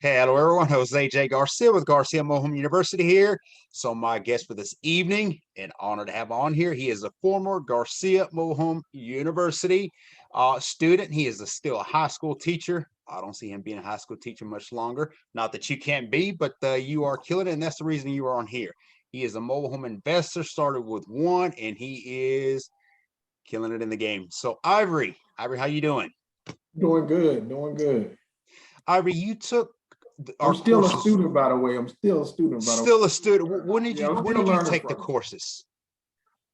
Hello, everyone. Jose J. Garcia with Garcia MHU University here. So, my guest for this evening, an honor to have on here. He is a former Garcia MHU University student. He is still a high school teacher. I don't see him being a high school teacher much longer. Not that you can't be, but you are killing it, and that's the reason you are on here. He is a mobile home investor, started with one, and he is killing it in the game. So, Ivory, how you doing? Doing good, doing good. Ivory, you took I'm our still a courses. student, by the way. I'm still a student, by the way. Still a student. When did Yeah, you I'm when still did you learning take the from courses?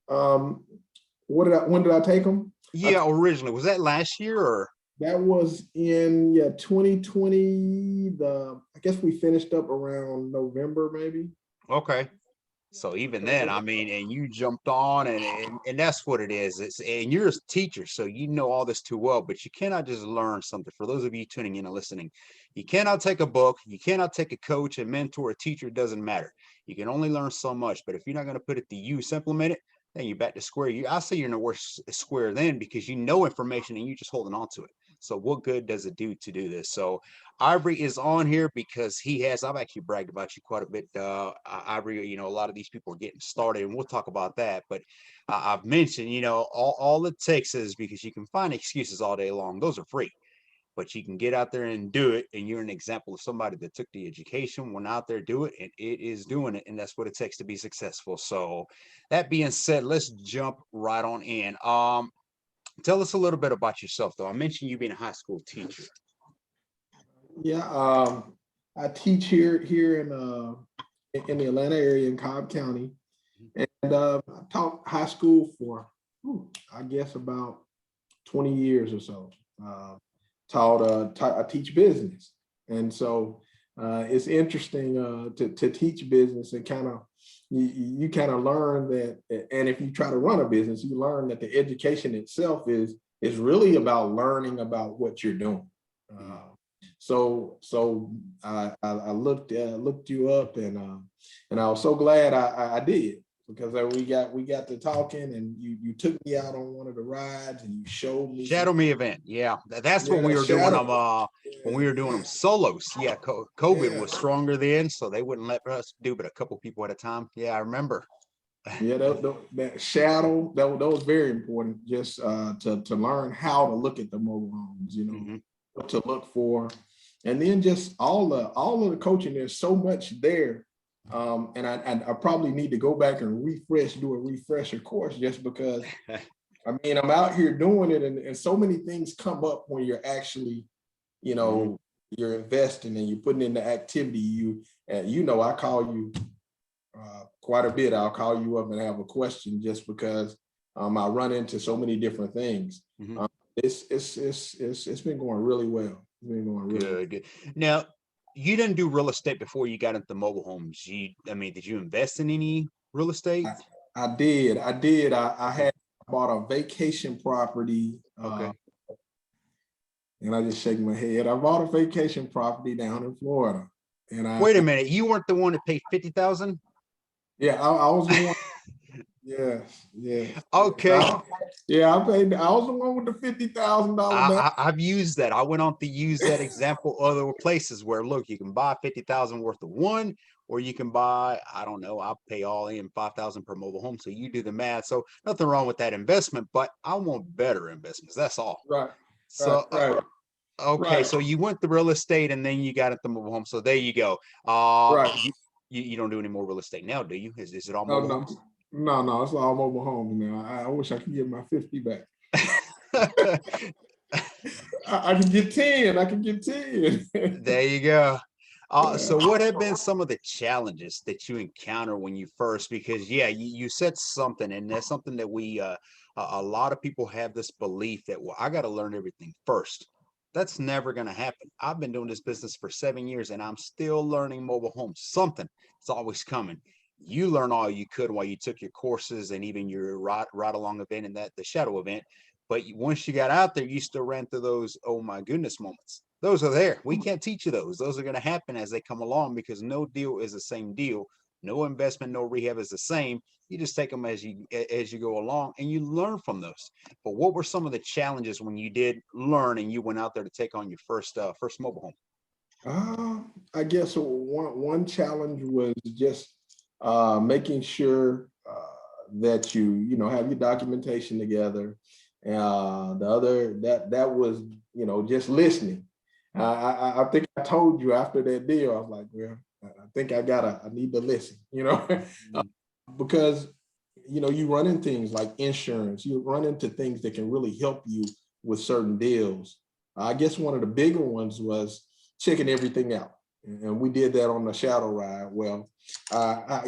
when did I take them? Yeah, originally. Was that last year or? That was in 2020. I guess we finished up around November, maybe. Okay. So even then, I mean, and you jumped on and that's what it is. And you're a teacher, so you know all this too well, but you cannot just learn something. For those of you tuning in and listening, you cannot take a book, you cannot take a coach, a mentor, a teacher, it doesn't matter. You can only learn so much, but if you're not going to put it to use, implement it, then you're back to square. I say you're in the worst square then because you know information and you're just holding on to it. So what good does it do to do this? So Ivory is on here because I've actually bragged about you quite a bit. Ivory, a lot of these people are getting started and we'll talk about that. But I've mentioned, all it takes is because you can find excuses all day long. Those are free, but you can get out there and do it. And you're an example of somebody that took the education, went out there, do it, and it is doing it. And that's what it takes to be successful. So that being said, let's jump right on in. Tell us a little bit about yourself, though. I mentioned you being a high school teacher. Yeah, I teach here in the Atlanta area in Cobb County, and I taught high school for I guess about 20 years or so. I teach business, and so it's interesting to teach business and kind of you kind of learn that, and if you try to run a business, you learn that the education itself is really about learning about what you're doing. So I looked you up, and I was so glad I did, because we got to talking, and you took me out on one of the rides and you showed me Shadow Me event. Yeah, that's when we were doing them. When we were doing them solos. Yeah, COVID was stronger then, so they wouldn't let us do but a couple people at a time. Yeah, I remember. Yeah, that shadow that was very important, just to learn how to look at the mobile homes, what to look for, and then just all of the coaching. There's so much there, and I probably need to go back and do a refresher course, just because I mean, I'm out here doing it, and so many things come up when you're actually, you're investing and you're putting in the activity. I call you quite a bit. I'll call you up and have a question, just because I run into so many different things. It's been going really well. It's been going really good. Good. Now, you didn't do real estate before you got into mobile homes. Did you invest in any real estate? I did. I bought a vacation property. Okay. And I just shake my head. I bought a vacation property down in Florida. And wait a minute, you weren't the one that paid $50,000? Yeah, I was the one. Yes. Okay. I was the one with the $50,000. I've used that. I went on to use that example other places where, look, you can buy $50,000 worth of one, or you can buy, I don't know, I'll pay all in $5,000 per mobile home. So you do the math. So nothing wrong with that investment, but I want better investments. That's all. Right. So right. Okay, so you went to real estate and then you got into mobile home. So there you go. Right. You don't do any more real estate now, do you? Is it all mobile homes? No, it's all mobile homes now. I wish I could get my 50 back. I can get 10. I can get 10. There you go. So what have been some of the challenges that you encounter when you first, because you said something, and that's something that a lot of people have this belief that, well, I got to learn everything first. That's never going to happen. I've been doing this business for 7 years and I'm still learning mobile homes. Something is always coming. You learn all you could while you took your courses and even your ride along event and the shadow event. But once you got out there, you still ran through those, oh my goodness moments. Those are there. We can't teach you those. Those are going to happen as they come along, because no deal is the same deal. No investment, no rehab is the same. You just take them as you go along and you learn from those. But what were some of the challenges when you did learn and you went out there to take on your first mobile home? I guess one challenge was just making sure that you know have your documentation together. The other that was just listening. I think I told you after that deal, I was like, well, I think I need to listen, Mm. because you run in things like insurance, you run into things that can really help you with certain deals. I guess one of the bigger ones was checking everything out. And we did that on the shadow ride. Well,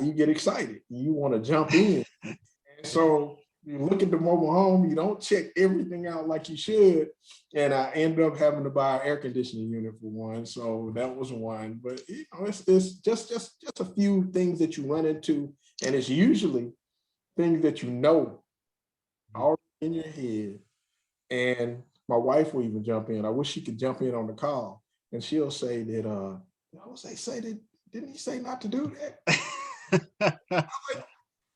you get excited, you want to jump in. And so you look at the mobile home, you don't check everything out like you should. And I ended up having to buy an air conditioning unit for one. So that was one. But it's just a few things that you run into. And it's usually things that already in your head. And my wife will even jump in. I wish she could jump in on the call. And she'll say that I would say that, didn't he say not to do that?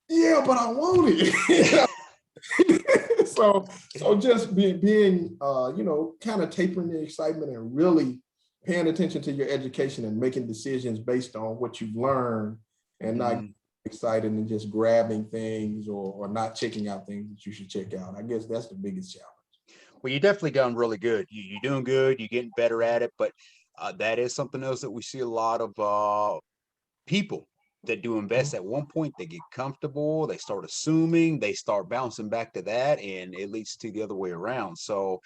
Yeah, but I want it. so just being kind of tapering the excitement and really paying attention to your education and making decisions based on what you've learned, and not excited and just grabbing things or not checking out things that you should check out. I guess that's the biggest challenge. Well, you definitely done really good. You're doing good. You're getting better at it. But that is something else that we see a lot of people that do invest. At one point, they get comfortable. They start assuming. They start bouncing back to that, and it leads to the other way around. So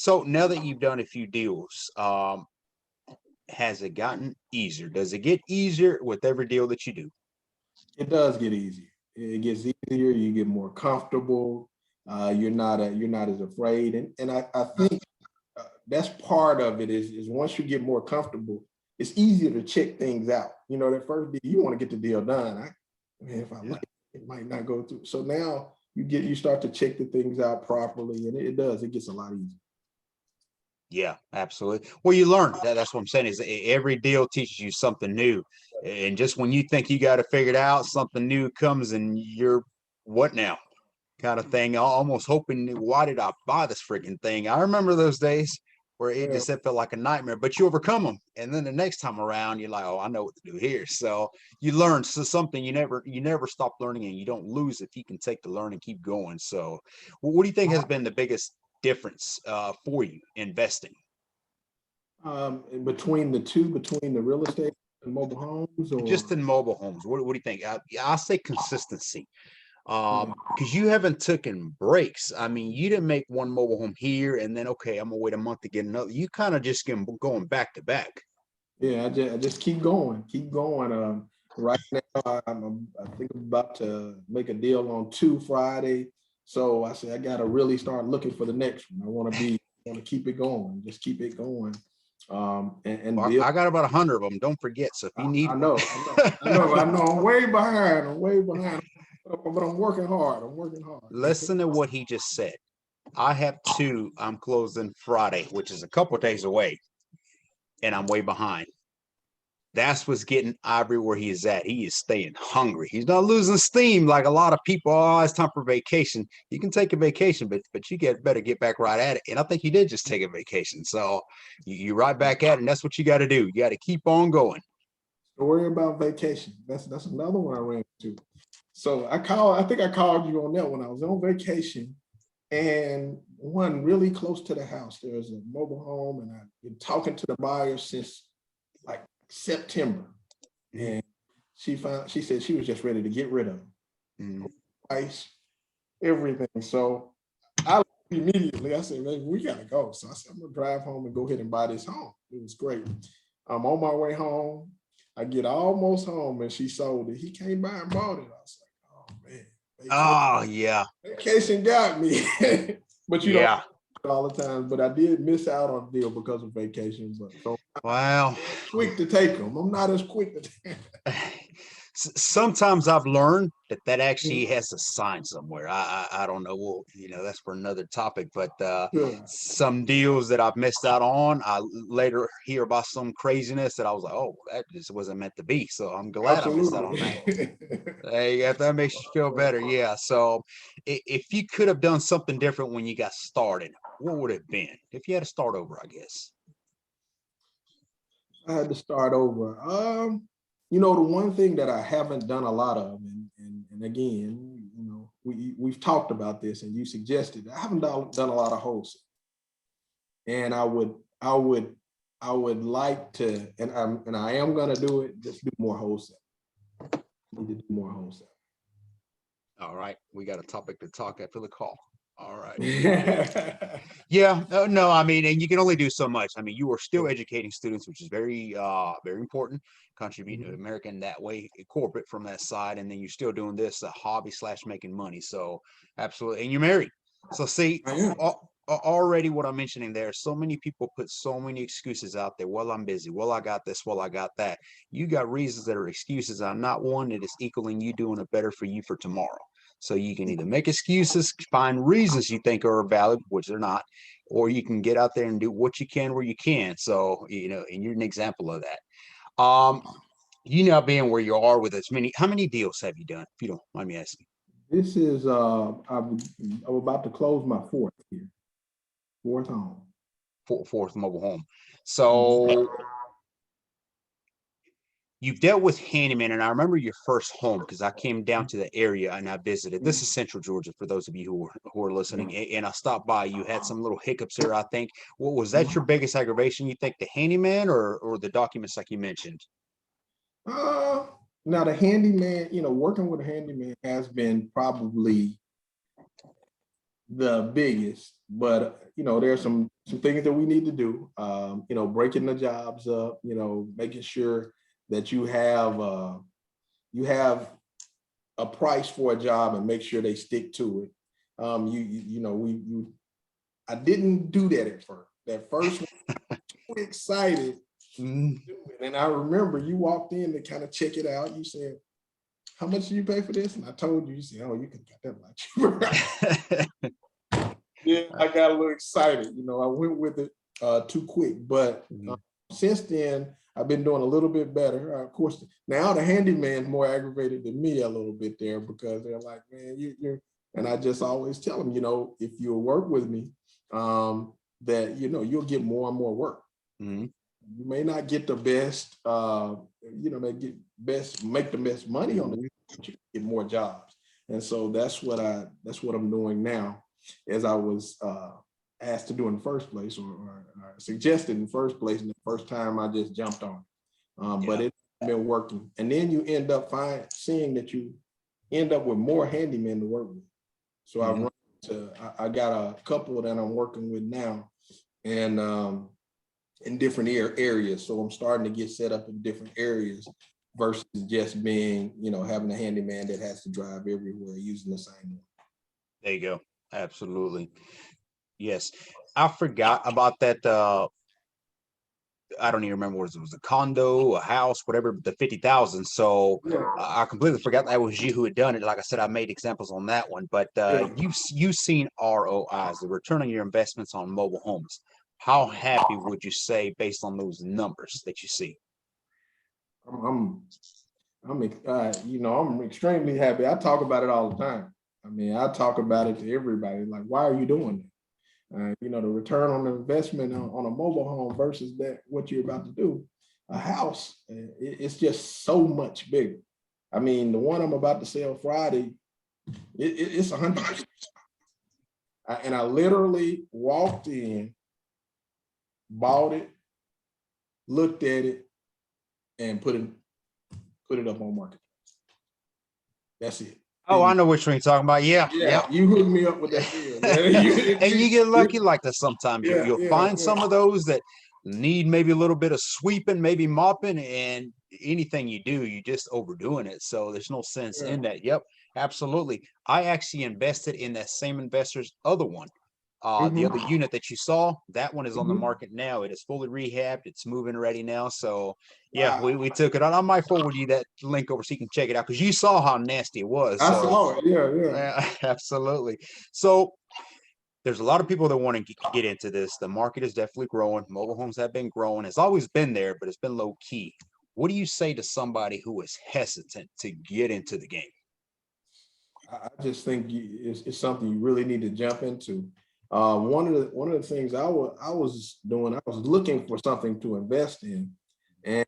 now that you've done a few deals, has it gotten easier? Does it get easier with every deal that you do? It does get easier. It gets easier. You get more comfortable. You're not as afraid, and I think that's part of it. Is once you get more comfortable, it's easier to check things out. That first deal, you want to get the deal done. If I like it, might not go through. So now you start to check the things out properly, and it gets a lot easier. Yeah, absolutely. Well, you learn. That's what I'm saying is every deal teaches you something new. And just when you think you got to figure it out, something new comes and you're what now? Kind of thing. Almost hoping, why did I buy this freaking thing? I remember those days where it felt like a nightmare, but you overcome them. And then the next time around, you're like, oh, I know what to do here. So you learn. So something you never stop learning, and you don't lose if you can take the learn and keep going. So what do you think has been the biggest difference for you investing? Between the two, between the real estate and mobile homes, Just or in mobile homes, what do you think? I'll say consistency. yeah, Because you haven't taken breaks. I mean, you didn't make one mobile home here and then okay, I'm gonna wait a month to get another. You kind of just can going back to back. I just keep going, keep going. Right now, I think I'm about to make a deal on 2 Friday. So I said I got to really start looking for the next one. Want to keep it going, just keep it going, and Well, build. I got about 100 of them. Don't forget. So if you need I one, know, I know. I'm way behind. I'm way behind, but I'm working hard. I'm working hard. listen to what he just said. I have two. I'm closing Friday, which is a couple days away, and I'm way behind. That's what's getting Ivory where he is at. He is staying hungry. He's not losing steam like a lot of people. Oh, it's time for vacation. You can take a vacation, but you better get back right at it. And I think he did just take a vacation. So you're right back at it, and that's what you got to do. You got to keep on going. Don't worry about vacation. That's another one I ran into. So I think I called you on that when I was on vacation, and one really close to the house. There's a mobile home, and I've been talking to the buyer since like September. And she said she was just ready to get rid of them. Mm. Price, everything. So I immediately I said, man, we gotta go. So I said, I'm gonna drive home and go ahead and buy this home. It was great. I'm on my way home. I get almost home and she sold it. He came by and bought it. I was like, oh man, Oh yeah, vacation got me. But you don't yeah. all the time. But I did miss out on a deal because of vacations. But so Well, quick to take them. I'm not as quick to take sometimes I've learned that them. actually has a sign somewhere. I don't know. Well, that's for another topic. But Yeah, some deals that I've missed out on, I later hear about some craziness that I was like, oh, that just wasn't meant to be. So I'm glad I missed out on that. absolutely. Hey, if that makes you feel better, yeah. So if you could have done something different when you got started, what would it have been? If you had to start over, I guess. I had to start over. You know, the one thing that I haven't done a lot of, and again, you know, we've talked about this, and you suggested I haven't done a lot of wholesale, and I would like to, and I am going to do it. Just do more wholesale. Need to do more wholesale. All right, we got a topic to talk after the call. All right. Yeah. Yeah, no, I mean, and you can only do so much. I mean, you are still educating students, which is very important, contributing to America in that way, corporate from that side, and then you're still doing this a hobby slash making money. So absolutely, and you're married. So see, I am. already what I'm mentioning there, so many people put so many excuses out there. Well, I'm busy. Well, I got this. Well, I got that. You got reasons that are excuses. I'm not one that is equaling you doing it better for you for tomorrow. So you can either make excuses, find reasons you think are valid, which they're not, or you can get out there and do what you can where you can. So, you know, and you're an example of that. You now being where you are with as many, how many deals have you done, if you don't mind me asking? This is I'm about to close my fourth here. Fourth home. Fourth mobile home. Mhm. So you've dealt with handyman, and I remember your first home because I came down to the area and I visited. This is Central Georgia for those of you who are listening. And I stopped by. You had some little hiccups there, I think. What was that your biggest aggravation? You think the handyman or the documents like you mentioned? Uh, Now the handyman, you know, working with a handyman has been probably the biggest, but you know, there's some things that we need to do. You know, breaking the jobs up, you know, making sure that you have a price for a job and make sure they stick to it. You know, I didn't do that at first. That first one, too excited. Mm. And I remember you walked in to kind of check it out. You said, how much do you pay for this? And I told you, you said, oh, you can get that much cheaper. Yeah, I got a little excited. You know, I went with it too quick. But since then, I've been doing a little bit better. Of course, now the handyman's more aggravated than me a little bit there because they're like, man, you're, and I just always tell them, you know, if you'll work with me, that, you know, you'll get more and more work. Mm-hmm. You may not get the best, you know, make the best money on it, but you get more jobs. And so that's what I'm doing now, as I was asked to do in the first place, or suggested in the first place. And the first time I just jumped on, but it's been working. And then you end up seeing that you end up with more handymen to work with. So I got a couple that I'm working with now, and in different areas. So I'm starting to get set up in different areas versus just being, you know, having a handyman that has to drive everywhere using the same one. There you go. Absolutely. Yes. I forgot about that. I don't even remember what it was, a condo, a house, whatever, the 50,000. So Yeah. I completely forgot that was you who had done it. Like I said, I made examples on that one, but Yeah. you've seen ROIs, the return on your investments on mobile homes. How happy would you say based on those numbers that you see? You know, I'm extremely happy. I talk about it all the time. I mean, I talk about it to everybody. Like, why are you doing that? You know, the return on the investment on a mobile home versus what you're about to do, a house, it's just so much bigger. I mean, the one I'm about to sell Friday, it's 100%. And I literally walked in, bought it, looked at it, and put it up on market. That's it. Oh, I know which one you're talking about. Yeah, Yeah, you hooked me up with that deal, man. And you get lucky like that sometimes. Yeah, You'll find some of those that need maybe a little bit of sweeping, maybe mopping, and anything you do, you just overdoing it. So there's no sense in that. Yep, absolutely. I actually invested in that same investor's other one. The other unit that you saw, that one is on the market now. It is fully rehabbed. It's moving ready now. So yeah, Wow. we took it on. I might forward you that link over so you can check it out because you saw how nasty it was. I So saw it. Yeah. absolutely. So there's a lot of people that want to get into this. The market is definitely growing. Mobile homes have been growing. It's always been there, but it's been low key. What do you say to somebody who is hesitant to get into the game? I just think it's something you really need to jump into. One of the things I was doing, I was looking for something to invest in, And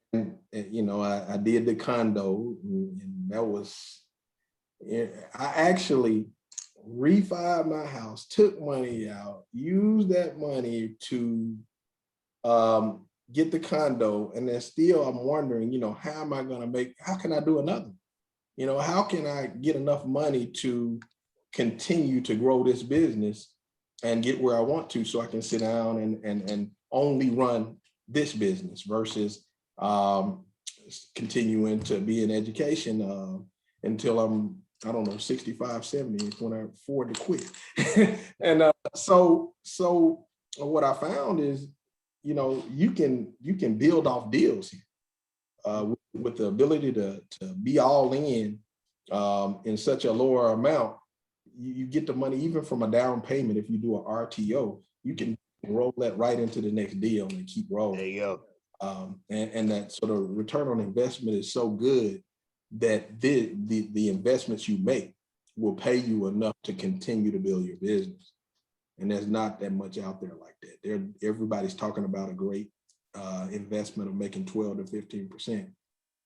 you know, I did the condo, and that was, I actually refied my house, took money out, used that money to get the condo, and then still I'm wondering, you know, how am I going to make, how can I do another? You know, how can I get enough money to continue to grow this business and get where I want to, so I can sit down and only run this business versus continuing to be in education until I'm, I don't know, 65, 70 is when I afford to quit. And so what I found is, you know, you can build off deals here with the ability to be all in such a lower amount. You get the money even from a down payment. If you do an RTO, you can roll that right into the next deal and keep rolling. There you go. And that sort of return on investment is so good that the investments you make will pay you enough to continue to build your business. And there's not that much out there like that. Everybody's talking about a great investment of making 12 to 15%.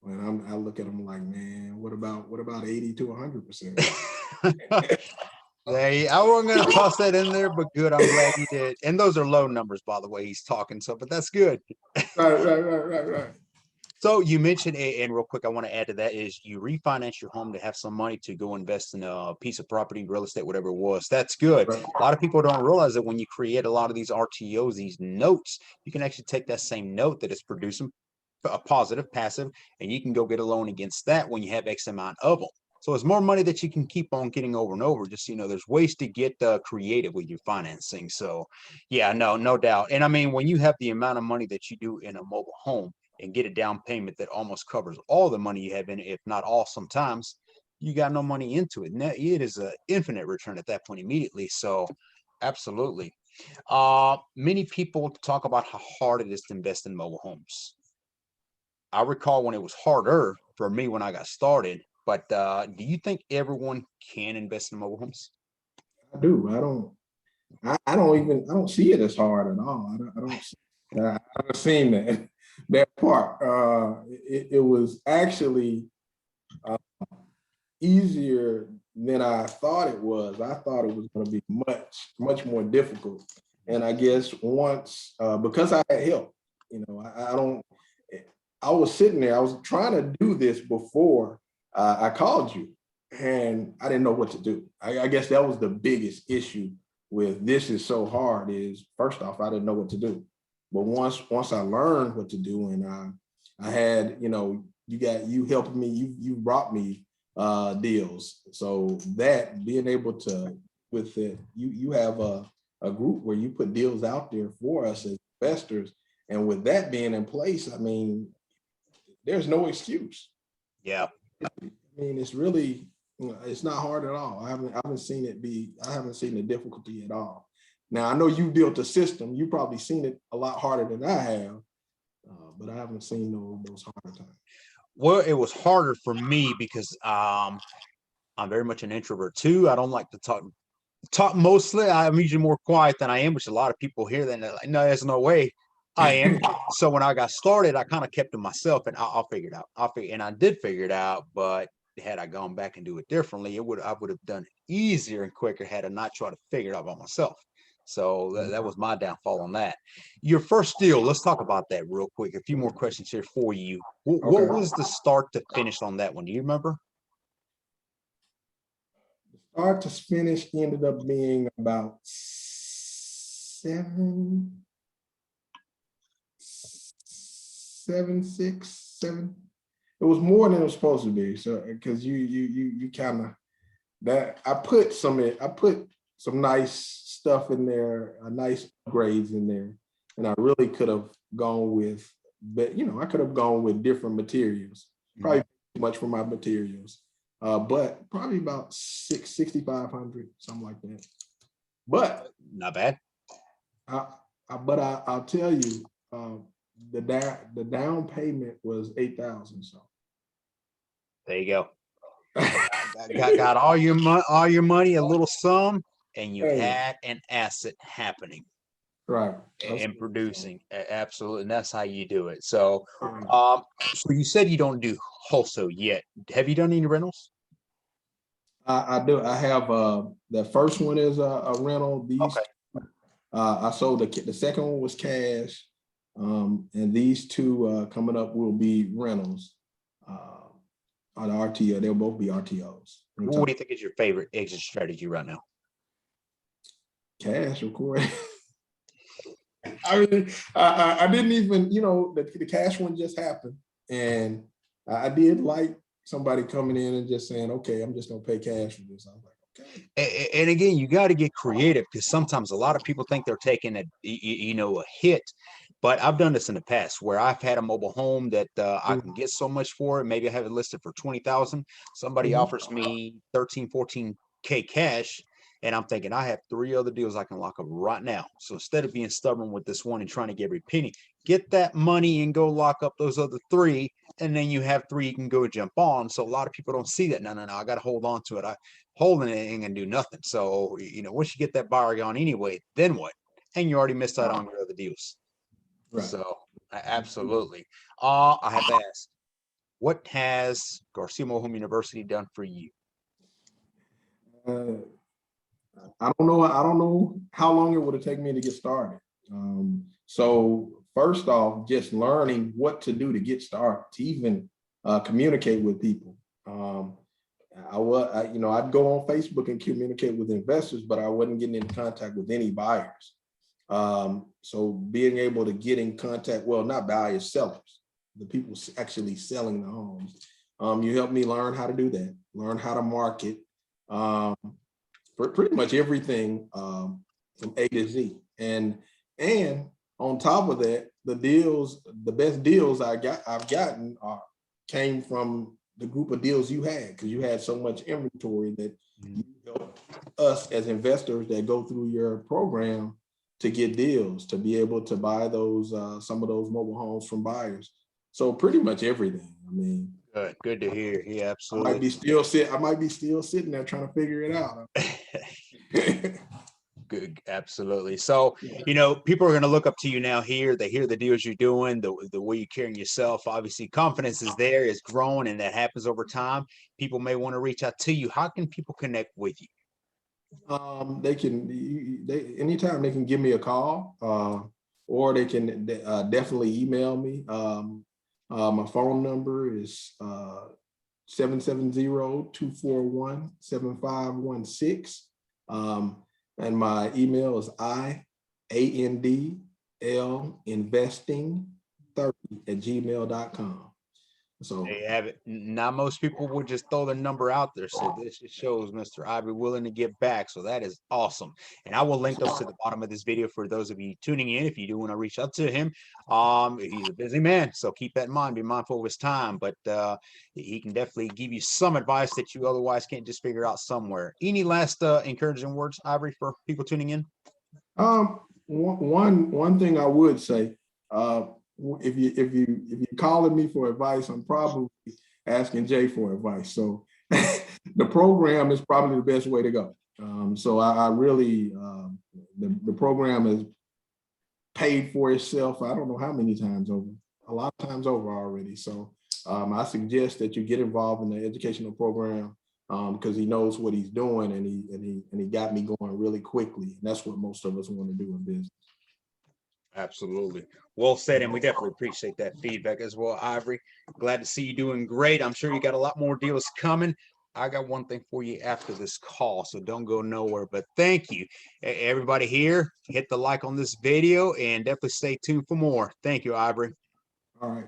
When I look at them like, man, what about 80 to 100%? I wasn't going to toss that in there, but good. I'm glad you did. And those are low numbers, by the way, he's talking. So, but that's good. Right. So you mentioned, and real quick, I want to add to that is you refinance your home to have some money to go invest in a piece of property, real estate, whatever it was. That's good. Right. A lot of people don't realize that when you create a lot of these RTOs, these notes, you can actually take that same note that is producing a positive, passive, and you can go get a loan against that when you have X amount of them. So it's more money that you can keep on getting over and over. Just, you know, there's ways to get creative with your financing. So yeah, no doubt. And I mean, when you have the amount of money that you do in a mobile home and get a down payment that almost covers all the money you have in it, if not all, sometimes you got no money into it. And it is an infinite return at that point immediately. So absolutely. Many people talk about how hard it is to invest in mobile homes. I recall when it was harder for me when I got started, but do you think everyone can invest in mobile homes? I do. I don't see it as hard at all. I haven't seen that part. It was actually easier than I thought it was. I thought it was going to be much more difficult. And I guess once, because I had help, you know, I was sitting there, I was trying to do this before I called you, and I didn't know what to do. I guess that was the biggest issue with this is so hard is, first off, I didn't know what to do. But once I learned what to do, and I had, you know, you helping me, you brought me deals. So that being able to, with it, you have a group where you put deals out there for us as investors. And with that being in place, I mean, there's no excuse. Yeah. I mean, it's really, it's not hard at all. I haven't seen the difficulty at all. Now, I know you built a system. You've probably seen it a lot harder than I have, but I haven't seen those harder times. Well, it was harder for me because I'm very much an introvert too. I don't like to talk mostly. I'm usually more quiet than I am, which a lot of people hear that and they're like, no, there's no way I am. So when I got started, I kind of kept to myself and I'll figure it out. And I did figure it out, but had I gone back and do it differently, I would have done it easier and quicker had I not tried to figure it out by myself. So that was my downfall on that. Your first deal, let's talk about that real quick. A few more questions here for you. What was the start to finish on that one? Do you remember? Start to finish ended up being about seven, six, seven. It was more than it was supposed to be. So because you kind of that I put some nice stuff in there, nice upgrades in there, and I really could have gone with, but you know, I could have gone with different materials. Probably too much for my materials. But probably about 6,500, something like that. But not bad. I'll tell you, the down payment was 8,000. So there you go. got all your money, a little sum, and you had an asset happening. Right. and producing. Absolutely. And that's how you do it. So, Right. so you said you don't do wholesale yet. Have you done any rentals? I do. I have the first one is a rental. These Okay. I sold the second one was cash, and these two coming up will be rentals on RTO. They'll both be RTOs. What do you think is your favorite exit strategy right now? Cash, of course. I mean, I didn't even, the cash one just happened, and I did like somebody coming in and just saying, okay, I'm just gonna pay cash for this. I was like, okay. And again, you got to get creative, because sometimes a lot of people think they're taking a hit. But I've done this in the past where I've had a mobile home that I can get so much for it. Maybe I have it listed for 20,000. Somebody offers me 13, 14K cash. And I'm thinking I have 3 other deals I can lock up right now. So instead of being stubborn with this one and trying to get every penny, get that money and go lock up those other 3. And then you have 3 you can go jump on. So a lot of people don't see that. No, I got to hold on to it. Holding it ain't gonna do nothing. So, once you get that buyer gone anyway, then what? And you already missed out on your other deals. Right. So absolutely. I have to ask, what has Garcia MHU University done for you? I don't know. I don't know how long it would have taken me to get started. So first off, just learning what to do to get started, to even communicate with people. I'd go on Facebook and communicate with investors, but I wasn't getting in contact with any buyers. So being able to get in contact, well, not buyers, sellers, the people actually selling the homes. You helped me learn how to do that, learn how to market, for pretty much everything from A to Z. And on top of that, the best deals I've gotten came from the group of deals you had, because you had so much inventory that you helped us as investors that go through your program to get deals, to be able to buy those some of those mobile homes from buyers. So pretty much everything. I mean, good to hear. Yeah, absolutely. I might be still sitting there trying to figure it out. Good, absolutely. So, people are going to look up to you now here. They hear the deals you're doing, the way you're carrying yourself. Obviously, confidence is there, is growing, and that happens over time. People may want to reach out to you. How can people connect with you? Anytime they can give me a call, or they can definitely email me. My phone number is 770-241-7516. And my email is iandlinvesting30@gmail.com. So They have it. Now, most people would just throw the number out there. So this just shows Mr. Ivory willing to give back. So that is awesome. And I will link those to the bottom of this video for those of you tuning in. If you do want to reach out to him, he's a busy man. So keep that in mind. Be mindful of his time. But he can definitely give you some advice that you otherwise can't just figure out somewhere. Any last encouraging words, Ivory, for people tuning in? One thing I would say, if you calling me for advice, I'm probably asking Jay for advice. So the program is probably the best way to go. So I really, the program has paid for itself. I don't know how many times over, a lot of times over already. So I suggest that you get involved in the educational program, because he knows what he's doing, and he got me going really quickly. And that's what most of us want to do in business. Absolutely. Well said. And we definitely appreciate that feedback as well, Ivory. Glad to see you doing great. I'm sure you got a lot more deals coming. I got one thing for you after this call, so don't go nowhere. But thank you. Everybody here, hit the like on this video and definitely stay tuned for more. Thank you, Ivory. All right.